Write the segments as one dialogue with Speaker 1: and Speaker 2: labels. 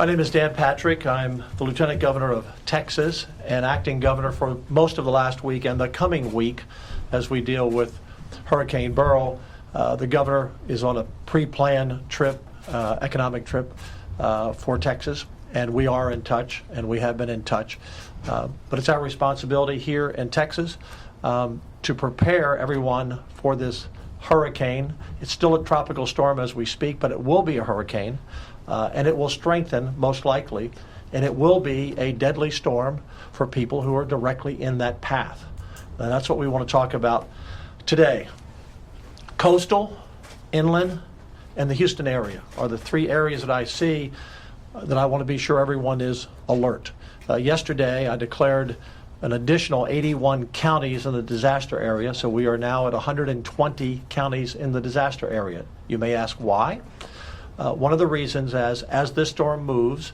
Speaker 1: My name is Dan Patrick. I'm the Lieutenant Governor of Texas and acting governor for most of the last week and the coming week as we deal with Hurricane Beryl. The governor is on a pre-planned trip, economic trip for Texas, and we are in touch, and we have been in touch. But it's our responsibility here in Texas to prepare everyone for this hurricane. It's still a tropical storm as we speak, but it will be a hurricane. And it will strengthen, most likely, and it will be a deadly storm for people who are directly in that path. And that's what we want to talk about today. Coastal, inland, and the Houston area are the three areas that I see that I want to be sure everyone is alert. Yesterday, I declared an additional 81 counties in the disaster area, so we are now at 120 counties in the disaster area. You may ask why? One of the reasons as this storm moves,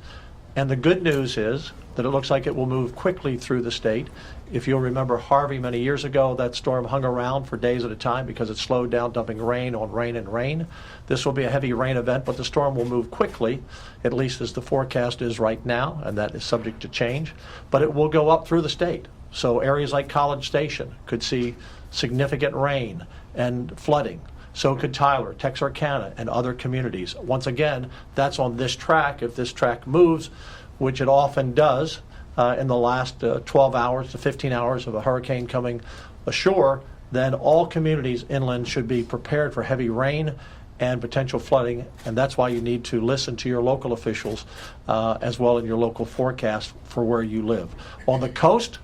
Speaker 1: and the good news is that it looks like it will move quickly through the state. If you'll remember Harvey many years ago, that storm hung around for days at a time because it slowed down, dumping rain on rain and rain. This will be a heavy rain event, but the storm will move quickly, at least as the forecast is right now, and that is subject to change. But it will go up through the state. So areas like College Station could see significant rain and flooding. So could Tyler, Texarkana, and other communities. Once again, that's on this track. If this track moves, which it often does in the last 12 hours to 15 hours of a hurricane coming ashore, then all communities inland should be prepared for heavy rain and potential flooding, and that's why you need to listen to your local officials as well in your local forecast for where you live. On the coast,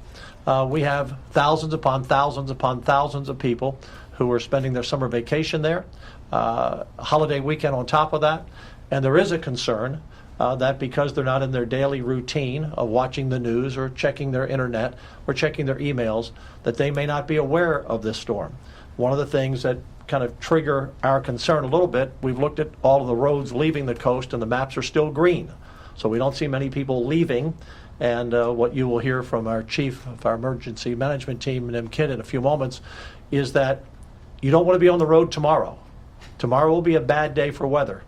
Speaker 1: we have thousands upon thousands upon thousands of people who are spending their summer vacation there, holiday weekend on top of that. And there is a concern that because they're not in their daily routine of watching the news or checking their internet or checking their emails, that they may not be aware of this storm. One of the things that kind of trigger our concern a little bit, we've looked at all of the roads leaving the coast and the maps are still green. So we don't see many people leaving. And what you will hear from our chief of our emergency management team, Nim Kidd, in a few moments, is that you don't want to be on the road tomorrow. Tomorrow will be a bad day for weather.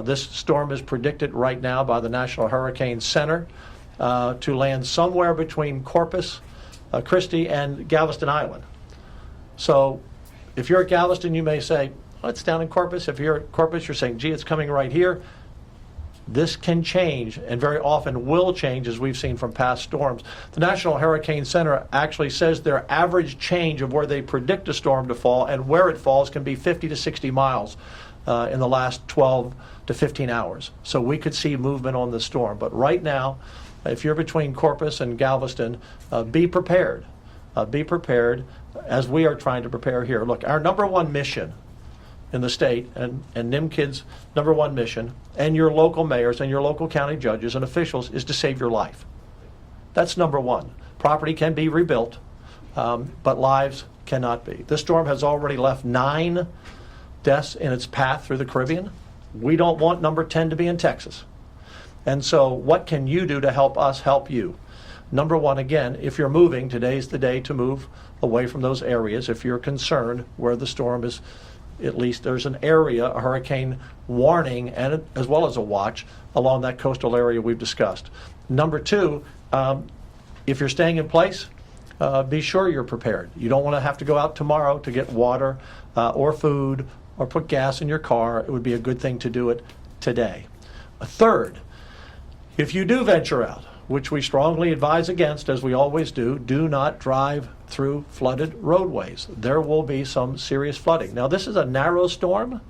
Speaker 1: This storm is predicted right now by the National Hurricane Center to land somewhere between Corpus Christi and Galveston Island. So if you're at Galveston, you may say, oh, it's down in Corpus. If you're at Corpus, you're saying, gee, it's coming right here. This can change, and very often will change, as we've seen from past storms. The National Hurricane Center actually says their average change of where they predict a storm to fall and where it falls can be 50 to 60 miles in the last 12 to 15 hours. So we could see movement on the storm. But right now, if you're between Corpus and Galveston, be prepared. Be prepared as we are trying to prepare here. Look, our number one mission in the state, and Nim Kidd's number one mission, and your local mayors and your local county judges and officials, is to save your life. That's number one. Property can be rebuilt, but lives cannot be. This storm has already left 9 deaths in its path through the Caribbean. We don't want number 10 to be in Texas. And so what can you do to help us help you? Number one, again, if you're moving, today's the day to move away from those areas. If you're concerned where the storm is, at least there's an area, a hurricane warning, and as well as a watch along that coastal area we've discussed. Number two, if you're staying in place, be sure you're prepared. You don't want to have to go out tomorrow to get water or food or put gas in your car. It would be a good thing to do it today. A third, if you do venture out, which we strongly advise against, as we always do not drive through flooded roadways. There will be some serious flooding. Now, this is a narrow storm.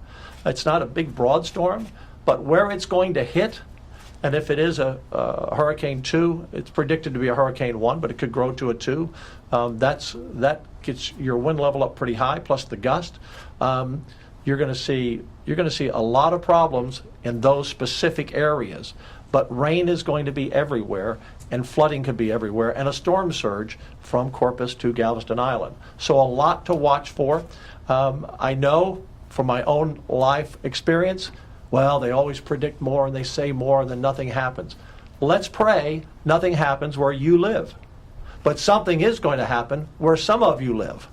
Speaker 1: It's not a big, broad storm, but where it's going to hit, and if it is a Hurricane 2, it's predicted to be a Hurricane 1, but it could grow to a 2. That gets your wind level up pretty high, plus the gust. You're going to see a lot of problems in those specific areas. But rain is going to be everywhere, and flooding could be everywhere, and a storm surge from Corpus to Galveston Island. So a lot to watch for. I know from my own life experience, well, they always predict more and they say more and then nothing happens. Let's pray nothing happens where you live. But something is going to happen where some of you live.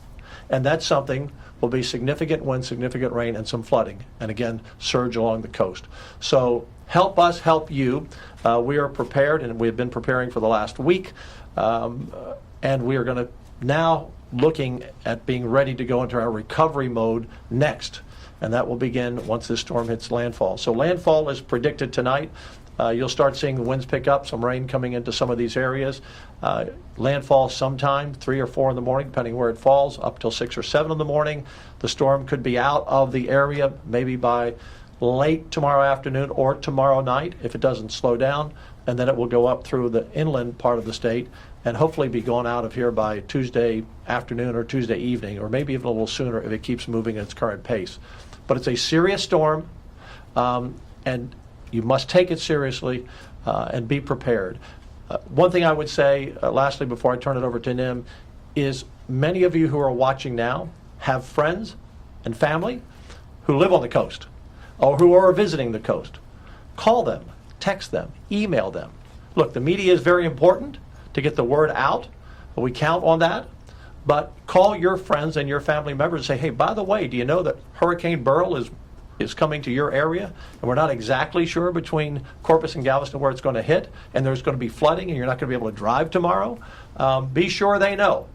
Speaker 1: And that something will be significant wind, significant rain, and some flooding. And again, surge along the coast. So help us help you. We are prepared, and we have been preparing for the last week, and we are going to now looking at being ready to go into our recovery mode next, and that will begin once this storm hits landfall. So landfall is predicted tonight. You'll start seeing the winds pick up, some rain coming into some of these areas. Landfall sometime 3 or 4 in the morning, depending where it falls, up till 6 or 7 in the morning. The storm could be out of the area maybe by late tomorrow afternoon or tomorrow night if it doesn't slow down, and then it will go up through the inland part of the state and hopefully be gone out of here by Tuesday afternoon or Tuesday evening, or maybe even a little sooner if it keeps moving at its current pace. But it's a serious storm, and you must take it seriously and be prepared. One thing I would say, lastly, before I turn it over to Nim, is many of you who are watching now have friends and family who live on the coast or who are visiting the coast. Call them, text them, email them. Look, the media is very important to get the word out. We count on that. But call your friends and your family members and say, hey, by the way, do you know that Hurricane Beryl is coming to your area, and we're not exactly sure between Corpus and Galveston where it's going to hit, and there's going to be flooding, and you're not going to be able to drive tomorrow? Be sure they know,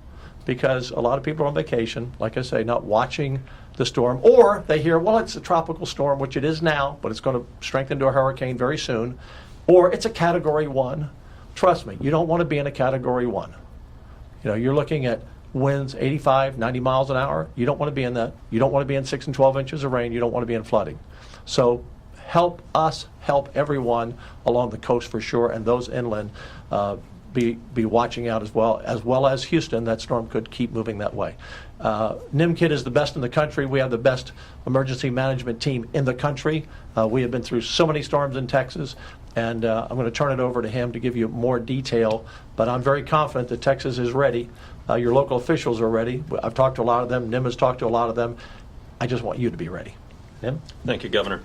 Speaker 1: because a lot of people are on vacation, like I say, not watching the storm, or they hear, well, it's a tropical storm, which it is now, but it's going to strengthen to a hurricane very soon, or it's a Category 1. Trust me, you don't want to be in a Category 1. You know, you're looking at winds 85, 90 miles an hour. You don't want to be in that. You don't want to be in 6 and 12 inches of rain. You don't want to be in flooding. So help us help everyone along the coast for sure, and those inland be watching out as well as Houston. That storm could keep moving that way. NIMKID is the best in the country. We have the best emergency management team in the country. We have been through so many storms in Texas, and I'm going to turn it over to him to give you more detail, but I'm very confident that Texas is ready. Your local officials are ready. I've talked to a lot of them. Nim has talked to a lot of them. I just want you to be ready. Nim?
Speaker 2: Thank you, Governor.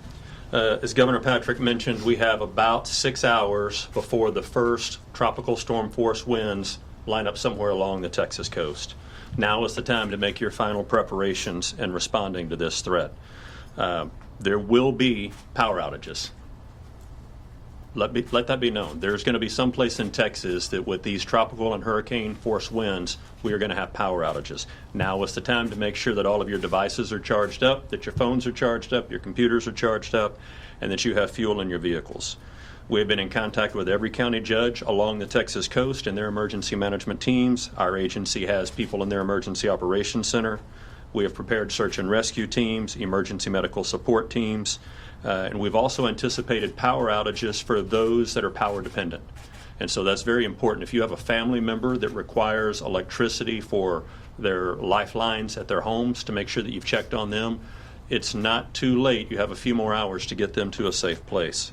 Speaker 2: As Governor Patrick mentioned, we have about 6 hours before the first tropical storm force winds line up somewhere along the Texas coast. Now is the time to make your final preparations in responding to this threat. There will be power outages. Let that be known. There's going to be some place in Texas that with these tropical and hurricane force winds, we are going to have power outages. Now is the time to make sure that all of your devices are charged up, that your phones are charged up, your computers are charged up, and that you have fuel in your vehicles. We have been in contact with every county judge along the Texas coast and their emergency management teams. Our agency has people in their emergency operations center. We have prepared search and rescue teams, emergency medical support teams, and we've also anticipated power outages for those that are power dependent. And so that's very important. If you have a family member that requires electricity for their lifelines at their homes, to make sure that you've checked on them, it's not too late. You have a few more hours to get them to a safe place.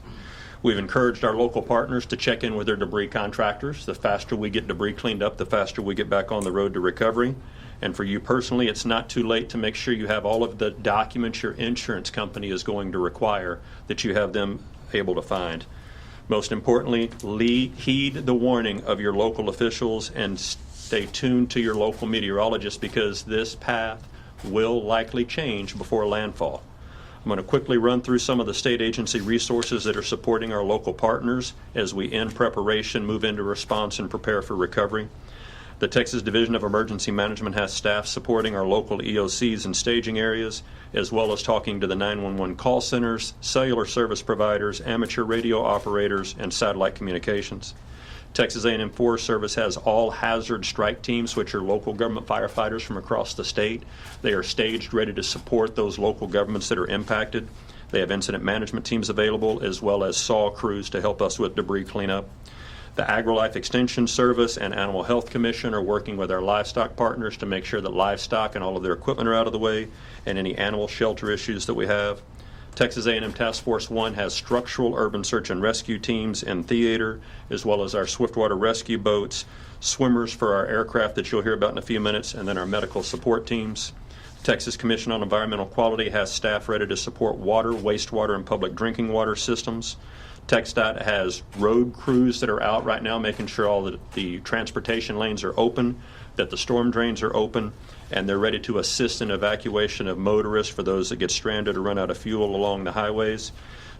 Speaker 2: We've encouraged our local partners to check in with their debris contractors. The faster we get debris cleaned up, the faster we get back on the road to recovery. And for you personally, it's not too late to make sure you have all of the documents your insurance company is going to require, that you have them able to find. Most importantly, heed the warning of your local officials and stay tuned to your local meteorologist, because this path will likely change before landfall. I'm going to quickly run through some of the state agency resources that are supporting our local partners as we end preparation, move into response, and prepare for recovery. The Texas Division of Emergency Management has staff supporting our local EOCs and staging areas, as well as talking to the 911 call centers, cellular service providers, amateur radio operators, and satellite communications. Texas A&M Forest Service has all hazard strike teams, which are local government firefighters from across the state. They are staged, ready to support those local governments that are impacted. They have incident management teams available, as well as SAW crews to help us with debris cleanup. The AgriLife Extension Service and Animal Health Commission are working with our livestock partners to make sure that livestock and all of their equipment are out of the way, and any animal shelter issues that we have. Texas A&M Task Force 1 has structural urban search and rescue teams in theater, as well as our swiftwater rescue boats, swimmers for our aircraft that you'll hear about in a few minutes, and then our medical support teams. Texas Commission on Environmental Quality has staff ready to support water, wastewater, and public drinking water systems. TxDOT has road crews that are out right now making sure all the transportation lanes are open, that the storm drains are open, and they're ready to assist in evacuation of motorists for those that get stranded or run out of fuel along the highways.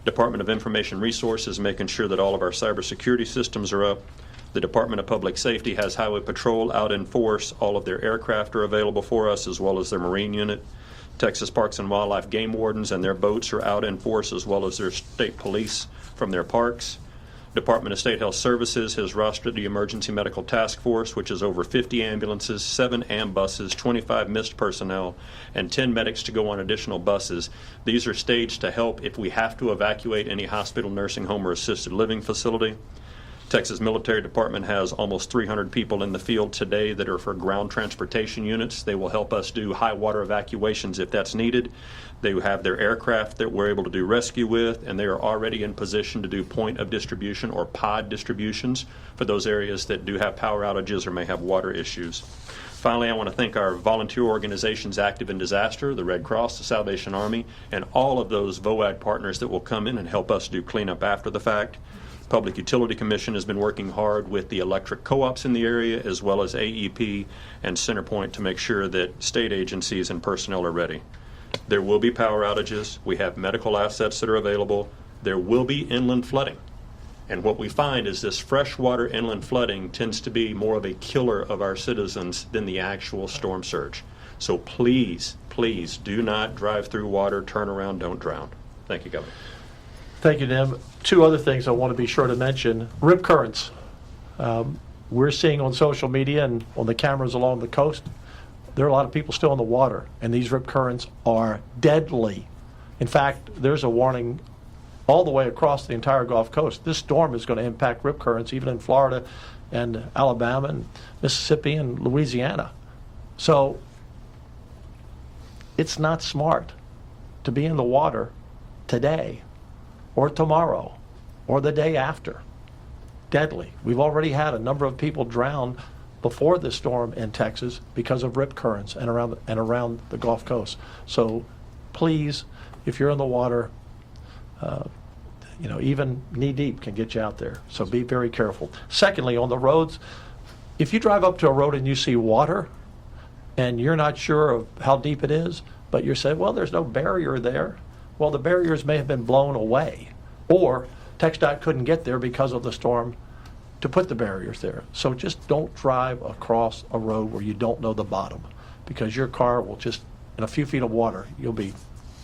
Speaker 2: Department of Information Resources making sure that all of our cybersecurity systems are up. The Department of Public Safety has Highway Patrol out in force. All of their aircraft are available for us, as well as their Marine unit. Texas Parks and Wildlife game wardens and their boats are out in force, as well as their state police from their parks. Department of State Health Services has rostered the Emergency Medical Task Force, which is over 50 ambulances, 7 ambuses, 25 missed personnel, and 10 medics to go on additional buses. These are staged to help if we have to evacuate any hospital, nursing home, or assisted living facility. Texas Military Department has almost 300 people in the field today that are for ground transportation units. They will help us do high water evacuations if that's needed. They have their aircraft that we're able to do rescue with, and they are already in position to do point of distribution or pod distributions for those areas that do have power outages or may have water issues. Finally, I want to thank our volunteer organizations active in disaster, the Red Cross, the Salvation Army, and all of those VOAG partners that will come in and help us do cleanup after the fact. Public Utility Commission has been working hard with the electric co-ops in the area, as well as AEP and Centerpoint, to make sure that state agencies and personnel are ready. There will be power outages. We have medical assets that are available. There will be inland flooding. And what we find is this freshwater inland flooding tends to be more of a killer of our citizens than the actual storm surge. So please, please do not drive through water, turn around, don't drown. Thank you, Governor.
Speaker 1: Thank you, Nim. 2 other things I want to be sure to mention. Rip currents. We're seeing on social media and on the cameras along the coast, there are a lot of people still in the water, and these rip currents are deadly. In fact, there's a warning all the way across the entire Gulf Coast. This storm is going to impact rip currents even in Florida and Alabama and Mississippi and Louisiana. So it's not smart to be in the water today or tomorrow or the day after. Deadly. We've already had a number of people drown before this storm in Texas because of rip currents and around the Gulf Coast. So please, if you're in the water, even knee deep can get you out there. So be very careful. Secondly, on the roads, if you drive up to a road and you see water and you're not sure of how deep it is, but you're saying, well, there's no barrier there. Well, the barriers may have been blown away, or TxDOT couldn't get there because of the storm to put the barriers there. So just don't drive across a road where you don't know the bottom, because your car will just, in a few feet of water, you'll be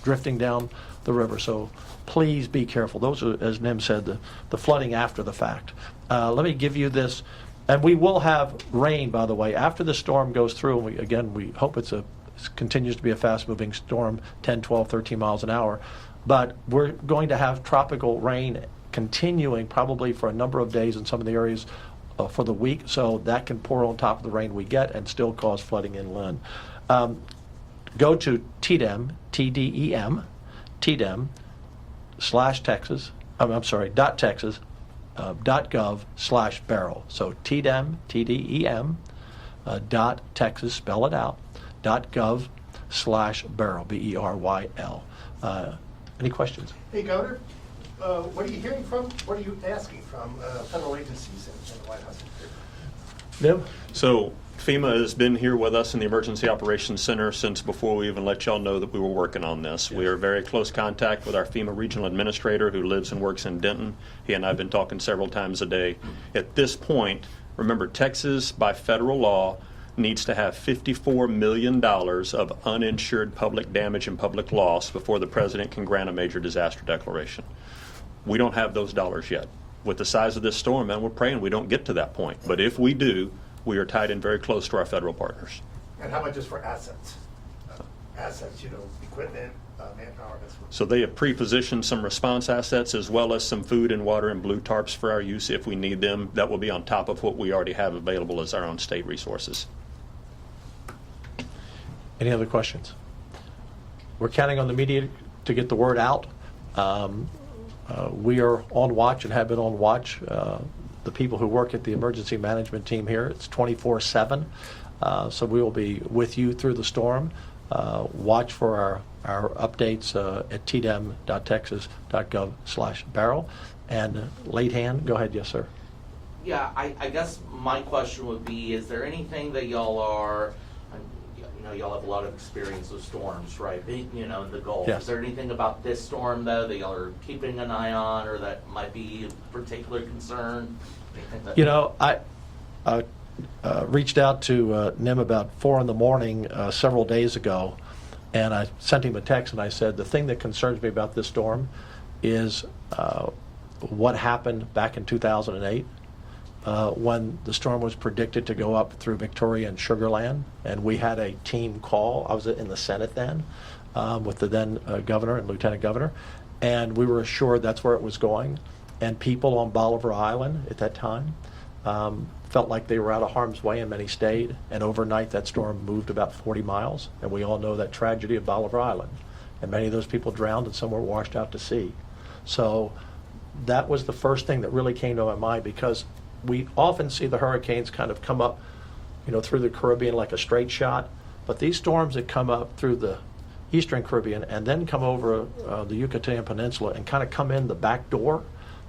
Speaker 1: drifting down the river. So please be careful. Those are, as Nim said, the flooding after the fact. Let me give you this, and we will have rain, by the way, after the storm goes through. And we hope it continues to be a fast-moving storm, 10, 12, 13 miles an hour. But we're going to have tropical rain continuing probably for a number of days in some of the areas for the week. So that can pour on top of the rain we get and still cause flooding inland. Go to TDEM, TDEM, TDEM/Texas, .texas.gov/Beryl. So TDEM, TDEM, .texas, spell it out, .gov/Beryl, BERYL. Any questions?
Speaker 3: Hey, Governor, what are you hearing from, what are you asking from federal agencies in the White House?
Speaker 1: Nim?
Speaker 2: So FEMA has been here with us in the Emergency Operations Center since before we even let y'all know that we were working on this. Yes. We are in very close contact with our FEMA regional administrator who lives and works in Denton. He and I have been talking several times a day. At this point, remember, Texas, by federal law, needs to have $54 million of uninsured public damage and public loss before the president can grant a major disaster declaration. We don't have those dollars yet. With the size of this storm, man, we're praying we don't get to that point. But if we do, we are tied in very close to our federal partners.
Speaker 3: And how about just for assets? Assets, equipment, manpower, that sort of.
Speaker 2: So they have pre-positioned some response assets as well as some food and water and blue tarps for our use if we need them. That will be on top of what we already have available as our own state resources.
Speaker 1: Any other questions? We're counting on the media to get the word out. We are on watch and have been on watch. The people who work at the emergency management team here, it's 24/7. So we will be with you through the storm. Watch for our updates at tdem.texas.gov/Beryl. And late hand, go ahead, yes, sir.
Speaker 4: Yeah, I guess my question would be, is there anything that y'all are, you know, y'all have a lot of experience with storms, right? You know, in the Gulf.
Speaker 1: Yes.
Speaker 4: Is there anything about this storm, though, that y'all are keeping an eye on, or that might be of particular concern? Anything that-
Speaker 1: You know, I reached out to Nim about 4 in the morning several days ago, and I sent him a text and I said, the thing that concerns me about this storm is what happened back in 2008 when the storm was predicted to go up through Victoria and Sugar Land, and we had a team call. I was in the Senate then with the then governor and lieutenant governor, and we were assured that's where it was going. And people on Bolivar Island at that time felt like they were out of harm's way, and many stayed. And overnight, that storm moved about 40 miles, and we all know that tragedy of Bolivar Island. And many of those people drowned, and some were washed out to sea. So that was the first thing that really came to my mind, because we often see the hurricanes kind of come up, you know, through the Caribbean like a straight shot. But these storms that come up through the Eastern Caribbean and then come over the Yucatan Peninsula and kind of come in the back door,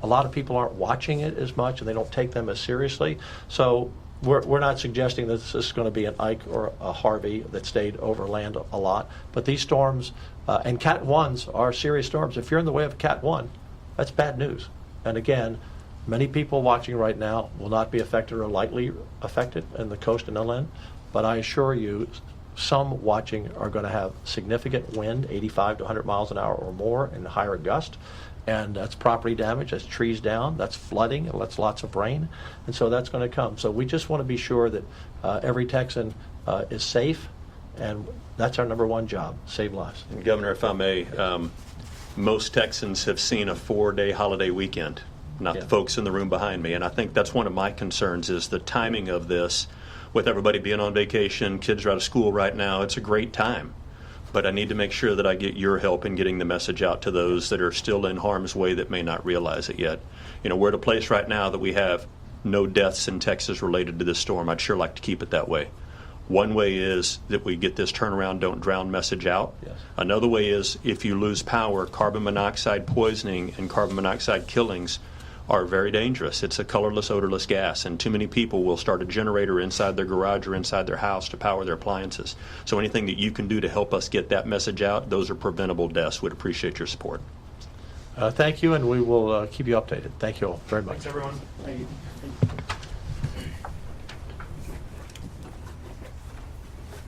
Speaker 1: a lot of people aren't watching it as much, and they don't take them as seriously. So we're not suggesting that this is going to be an Ike or a Harvey that stayed over land a lot. But these storms, and Cat 1s are serious storms. If you're in the way of Cat 1, that's bad news. And again, many people watching right now will not be affected or lightly affected in the coast and inland. But I assure you, some watching are going to have significant wind, 85 to 100 miles an hour or more, and higher gust. And that's property damage, that's trees down, that's flooding, and that's lots of rain. And so that's going to come. So we just want to be sure that every Texan is safe, and that's our number one job, save lives.
Speaker 2: And Governor, if I may, most Texans have seen a 4-day holiday weekend, not
Speaker 1: Yeah.
Speaker 2: the folks in the room behind me. And I think that's one of my concerns is the timing of this. With everybody being on vacation, kids are out of school right now, it's a great time. But I need to make sure that I get your help in getting the message out to those that are still in harm's way that may not realize it yet. You know, we're at a place right now that we have no deaths in Texas related to this storm. I'd sure like to keep it that way. One way is that we get this turnaround, don't drown message out.
Speaker 1: Yes.
Speaker 2: Another way is if you lose power, carbon monoxide poisoning and carbon monoxide killings are very dangerous. It's a colorless, odorless gas, and too many people will start a generator inside their garage or inside their house to power their appliances. So anything that you can do to help us get that message out, those are preventable deaths. We'd appreciate your support.
Speaker 1: Thank you, and we will keep you updated. Thank you all very much.
Speaker 3: Thanks, everyone.